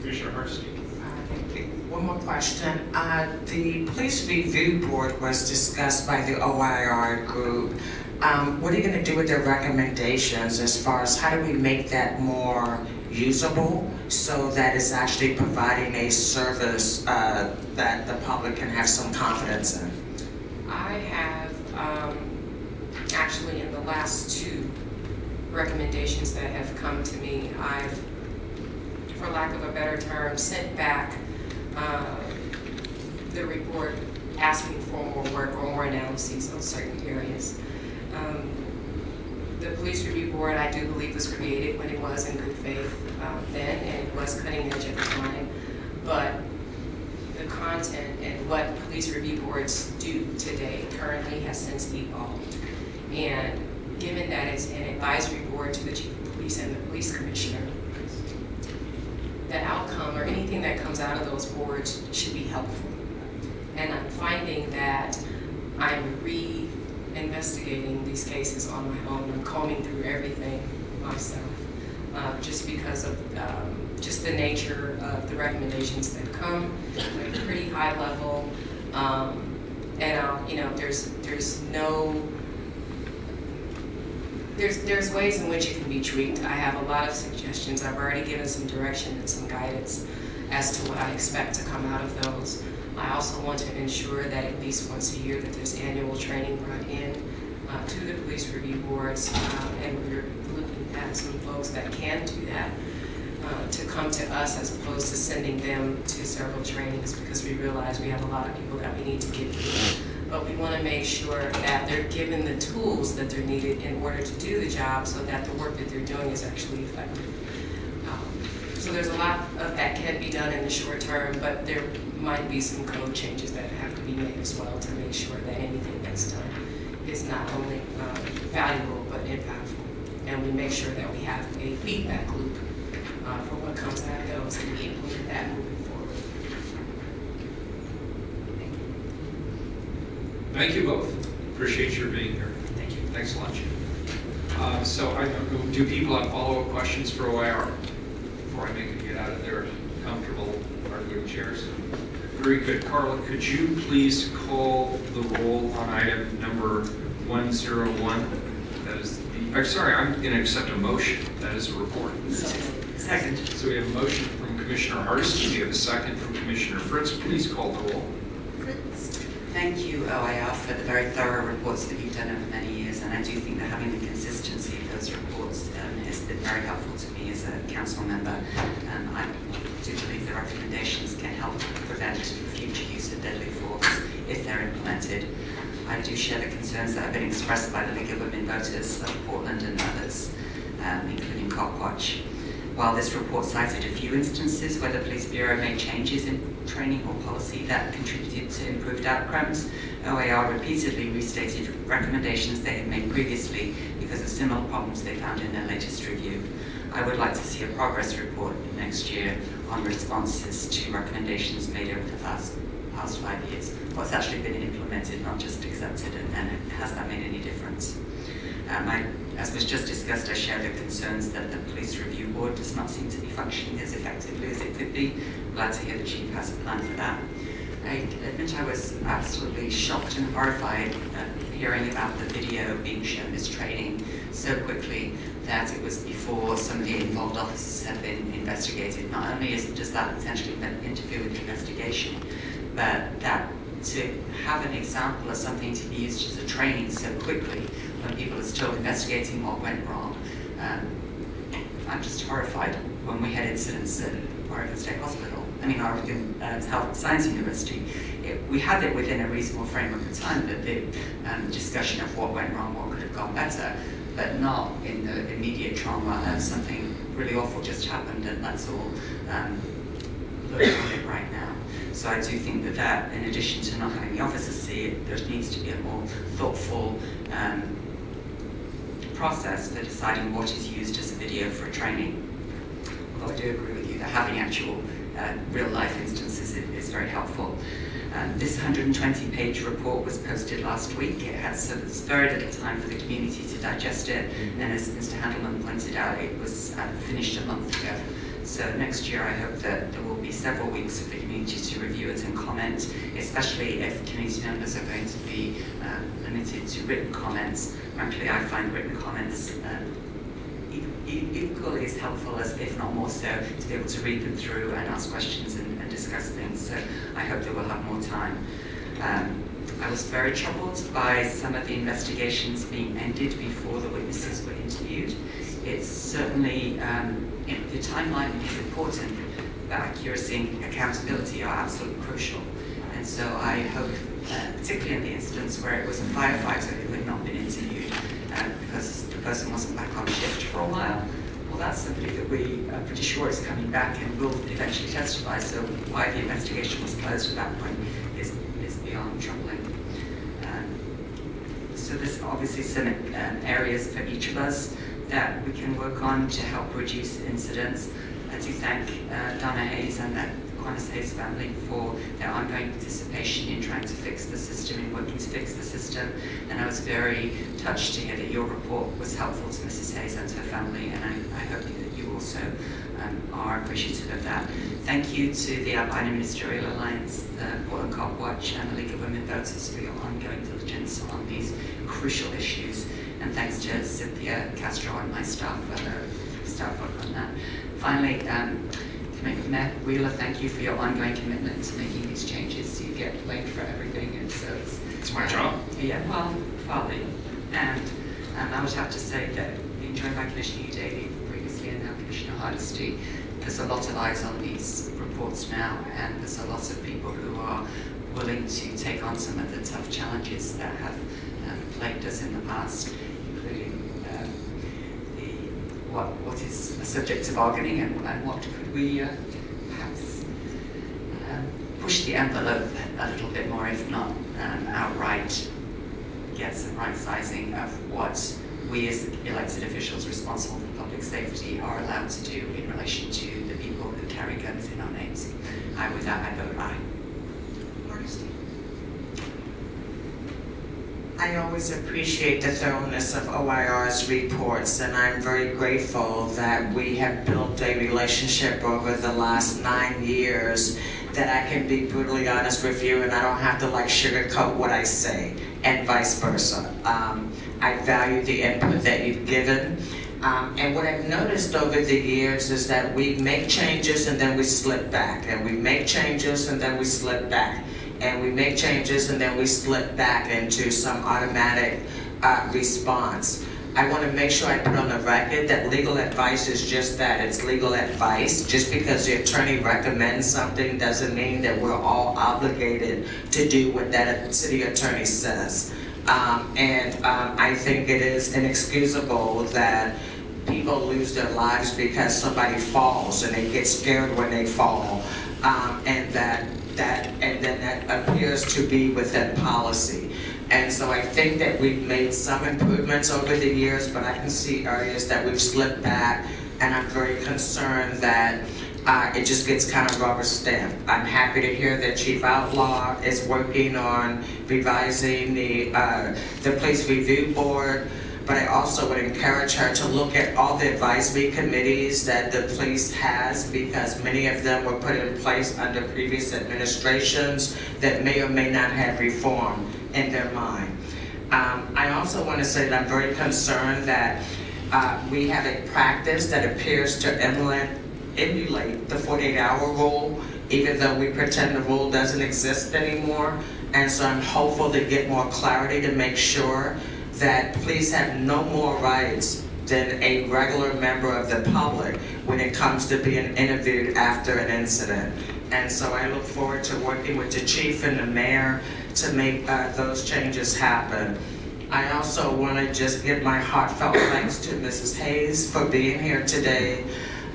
Commissioner Hartstein. One more question. The Police Review Board was discussed by the OIR group. What are you going to do with their recommendations as far as how do we make that more usable so that it's actually providing a service that the public can have some confidence in? I have actually in the last 2 recommendations that have come to me, I've, for lack of a better term, sent back the report asking for more work or more analyses on certain areas. The Police Review Board, I do believe, was created when it was in good faith then, and it was cutting edge at the time. But the content and what police review boards do today currently has since evolved. And given that it's an advisory board to the Chief of Police and the Police Commissioner, the outcome or anything that comes out of those boards should be helpful. And I'm finding that I'm re-investigating these cases on my own. I'm combing through everything myself, just because of just the nature of the recommendations that come. They're pretty high level, and you know, there's ways in which it can be tweaked. I have a lot of suggestions. I've already given some direction and some guidance as to what I expect to come out of those. I also want to ensure that at least once a year that there's annual training brought in to the police review boards, and we're looking at some folks that can do that to come to us as opposed to sending them to several trainings, because we realize we have a lot of people that we need to get through. But we want to make sure that they're given the tools that they're needed in order to do the job so that the work that they're doing is actually effective. So there's a lot of that can be done in the short term, but there might be some code changes that have to be made as well to make sure that anything that's done is not only valuable but impactful. And we make sure that we have a feedback loop for what comes out of those, and we implement that moving forward. Thank you both. Appreciate your being here. Thank you. Thanks a lot, Chief. Do people have follow-up questions for OIR before I make it get out of their comfortable arguing chairs? Very good. Carla, could you please call the roll on item number 101? That is the, sorry, I'm going to accept a motion. That is a report. Second. So we have a motion from Commissioner Hardesty. We have a second from Commissioner Fritz. Please call the roll. Fritz. Thank you, OIR, for the very thorough reports that you've done over many years, and I do think that having the consistency of those reports has been very helpful to me as a council member. I do believe the recommendations can help prevent future use of deadly force if they're implemented. I do share the concerns that have been expressed by the League of Women Voters of Portland and others, including Copwatch. While this report cited a few instances where the Police Bureau made changes in training or policy that contributed to improved outcomes, OIR repeatedly restated recommendations they had made previously because of similar problems they found in their latest review. I would like to see a progress report next year on responses to recommendations made over the past 5 years. What's actually been implemented, not just accepted, and has that made any difference? As was just discussed, I share the concerns that the Police Review Board does not seem to be functioning as effectively as it could be. Glad to hear the Chief has a plan for that. I admit I was absolutely shocked and horrified hearing about the video being shown as training so quickly that it was before some of the involved officers had been investigated. Not only does that potentially interfere with the investigation, but that to have an example of something to be used as a training so quickly when people are still investigating what went wrong. I'm just horrified when we had incidents at Oregon State Hospital, Oregon Health and Science University. We had it within a reasonable framework of time, that the discussion of what went wrong, what could have gone better, but not in the immediate trauma of something really awful just happened and let's all look at it right now. So I do think that in addition to not having the officers see it, there needs to be a more thoughtful process for deciding what is used as a video for training. Although I do agree with you that having actual real-life instances is very helpful. This 120-page report was posted last week. It had very little time for the community to digest it, and as Mr. Handelman pointed out, it was finished a month ago. So next year I hope that there will be several weeks for the community to review it and comment, especially if community members are going to be limited to written comments. Frankly, I find written comments equally as helpful as, if not more so, to be able to read them through and ask questions and discuss things. So I hope that we'll have more time. I was very troubled by some of the investigations being ended before the witnesses were interviewed. It's certainly, the timeline is important, but accuracy and accountability are absolutely crucial. And so I hope, particularly in the instance where it was a firefighter who had not been interviewed because the person wasn't back on shift for a while, well, that's somebody that we are pretty sure is coming back and will eventually testify. So why the investigation was closed at that point is beyond troubling. So there's obviously some areas for each of us that we can work on to help reduce incidents. I do thank Donna Hayes and the Aquinas Hayes family for their ongoing participation in trying to fix the system, in working to fix the system. And I was very touched to hear that your report was helpful to Mrs. Hayes and her family, and I hope that you also are appreciative of that. Thank you to the Albino Ministerial Alliance, the Portland Cop Watch, and the League of Women Voters for your ongoing diligence on these crucial issues. And thanks to Cynthia Castro and my staff for her staff work on that. Finally, Mayor Wheeler, thank you for your ongoing commitment to making these changes. You get blamed for everything, and so It's my job. Yeah, well, partly. And I would have to say that being joined by Commissioner Udaly previously and now Commissioner Hardesty, there's a lot of eyes on these reports now, and there's a lot of people who are willing to take on some of the tough challenges that have plagued us in the past, including what is a subject to bargaining and what could we perhaps push the envelope a little bit more, if not outright get some right sizing of what we as elected officials responsible for public safety are allowed to do in relation to the people who carry guns in our names. With that, I vote aye. I always appreciate the thoroughness of OIR's reports, and I'm very grateful that we have built a relationship over the last 9 years that I can be brutally honest with you, and I don't have to sugarcoat what I say, and vice versa. I value the input that you've given. And what I've noticed over the years is that we make changes and then we slip back, and we make changes and then we slip back, and we make changes and then we slip back into some automatic response. I want to make sure I put on the record that legal advice is just that, it's legal advice. Just because the attorney recommends something doesn't mean that we're all obligated to do what that city attorney says. I think it is inexcusable that people lose their lives because somebody falls and they get scared when they fall, and then that appears to be within policy. And so I think that we've made some improvements over the years, but I can see areas that we've slipped back, and I'm very concerned that it just gets kind of rubber stamped. I'm happy to hear that Chief Outlaw is working on revising the Police Review Board, but I also would encourage her to look at all the advisory committees that the police has, because many of them were put in place under previous administrations that may or may not have reform in their mind. I also want to say that I'm very concerned that we have a practice that appears to emulate the 48-hour rule, even though we pretend the rule doesn't exist anymore. And so I'm hopeful to get more clarity to make sure that police have no more rights than a regular member of the public when it comes to being interviewed after an incident. And so I look forward to working with the chief and the mayor to make those changes happen. I also want to just give my heartfelt thanks to Mrs. Hayes for being here today.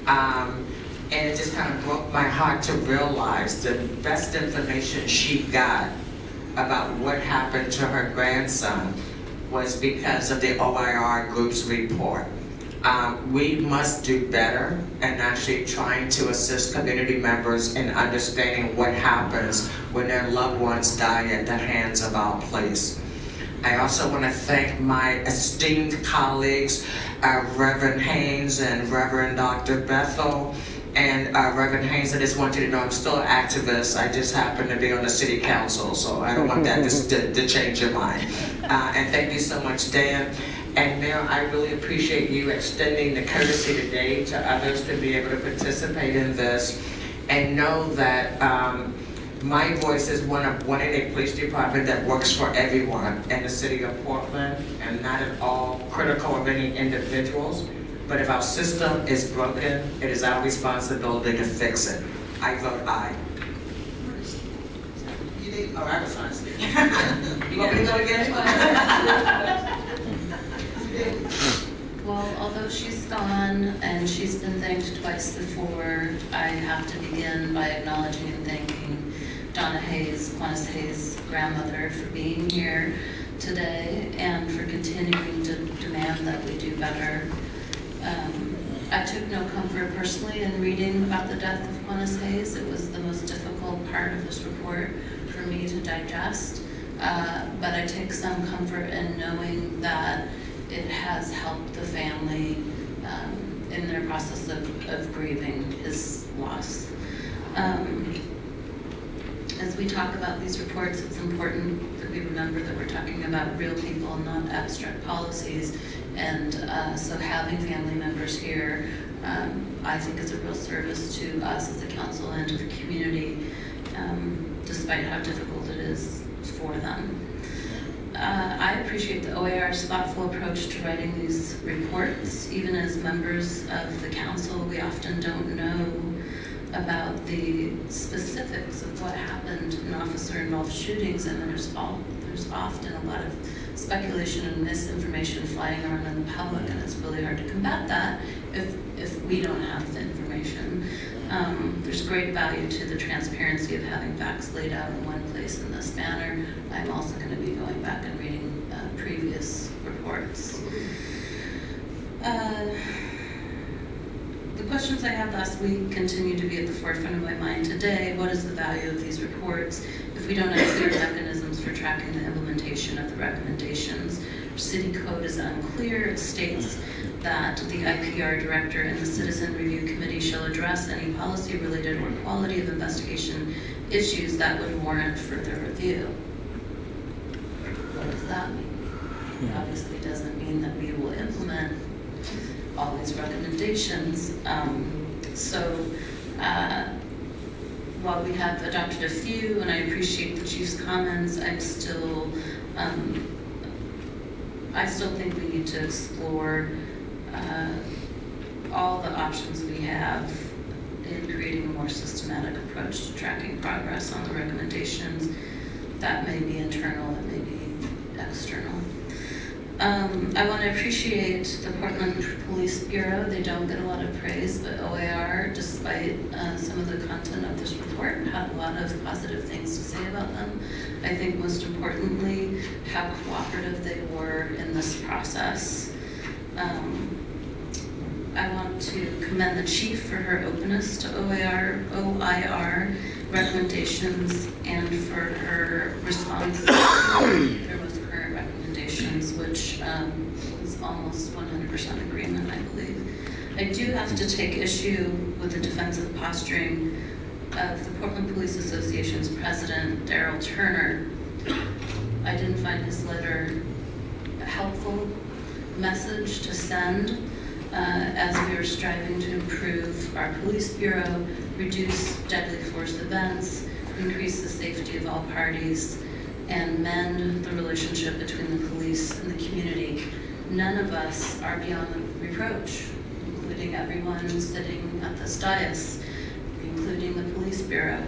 And it just kind of broke my heart to realize the best information she got about what happened to her grandson was because of the OIR group's report. We must do better in actually trying to assist community members in understanding what happens when their loved ones die at the hands of our police. I also want to thank my esteemed colleagues, Reverend Haynes and Reverend Dr. Bethel, And Reverend Haynes, I just want you to know I'm still an activist. I just happen to be on the city council, so I don't want that to change your mind. And thank you so much, Dan. And Mayor, I really appreciate you extending the courtesy today to others to be able to participate in this. And know that my voice is one in a police department that works for everyone in the city of Portland, and not at all critical of any individuals. But if our system is broken, it is our responsibility to fix it. I vote aye. You need, oh, I was honest. You want me to go again? Well, although she's gone and she's been thanked twice before, I have to begin by acknowledging and thanking Donna Hayes, Quantis Hayes' grandmother, for being here today and for continuing to demand that we do better. I took no comfort personally in reading about the death of Quantis Hayes. It was the most difficult part of this report for me to digest, but I take some comfort in knowing that it has helped the family in their process of grieving his loss. As we talk about these reports, it's important that we remember that we're talking about real people, not abstract policies. And so having family members here, I think is a real service to us as a council and to the community, despite how difficult it is for them. I appreciate the OAR's thoughtful approach to writing these reports. Even as members of the council, we often don't know about the specifics of what happened in officer-involved shootings, and there's often a lot of speculation and misinformation flying around in the public, and it's really hard to combat that if we don't have the information. There's great value to the transparency of having facts laid out in one place in this manner. I'm also going to be going back and reading previous reports. The questions I had last week continue to be at the forefront of my mind today. What is the value of these reports if we don't have clear mechanisms for tracking the implementation of the recommendations? Our city code is unclear. It states that the IPR director and the Citizen Review Committee shall address any policy-related or quality of investigation issues that would warrant further review. What does that mean? It obviously doesn't mean that we will implement all these recommendations. While we have adopted a few, and I appreciate the chief's comments, I still think we need to explore all the options we have in creating a more systematic approach to tracking progress on the recommendations. That may be internal, that may be external. I want to appreciate the Portland Police Bureau. They don't get a lot of praise, but OAR, despite some of the content of this report, had a lot of positive things to say about them. I think most importantly, how cooperative they were in this process. I want to commend the chief for her openness to OIR recommendations and for her response to their most current recommendations, which is almost 100% agreement, I believe. I do have to take issue with the defensive posturing of the Portland Police Association's president, Daryl Turner. I didn't find his letter a helpful message to send as we are striving to improve our police bureau, reduce deadly force events, increase the safety of all parties, and mend the relationship between the police and the community. None of us are beyond reproach, including everyone sitting at this dais, including the police bureau.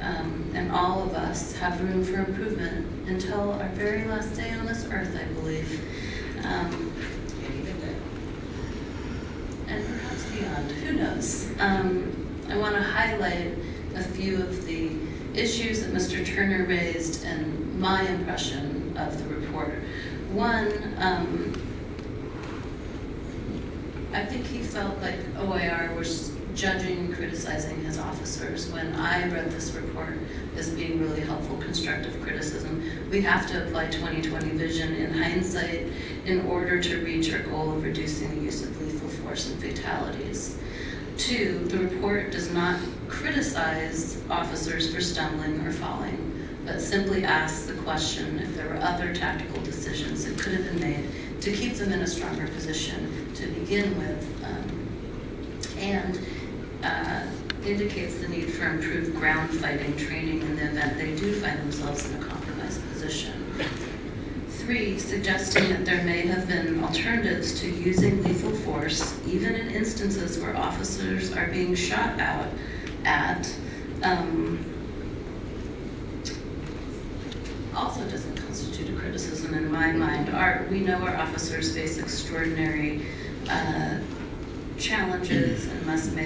And all of us have room for improvement until our very last day on this earth, I believe. And perhaps beyond, who knows? I want to highlight a few of the issues that Mr. Turner raised and my impression of the report. One, I think he felt like OIR was judging and criticizing his officers when I read this report as being really helpful, constructive criticism. We have to apply 20/20 vision in hindsight in order to reach our goal of reducing the use of lethal force and fatalities. 2, the report does not criticize officers for stumbling or falling, but simply asks the question if there were other tactical decisions that could have been made to keep them in a stronger position to begin with, and indicates the need for improved ground fighting training in the event they do find themselves in a compromised position. 3, suggesting that there may have been alternatives to using lethal force, even in instances where officers are being shot out at, also doesn't constitute a criticism in my mind. We know our officers face extraordinary challenges and must make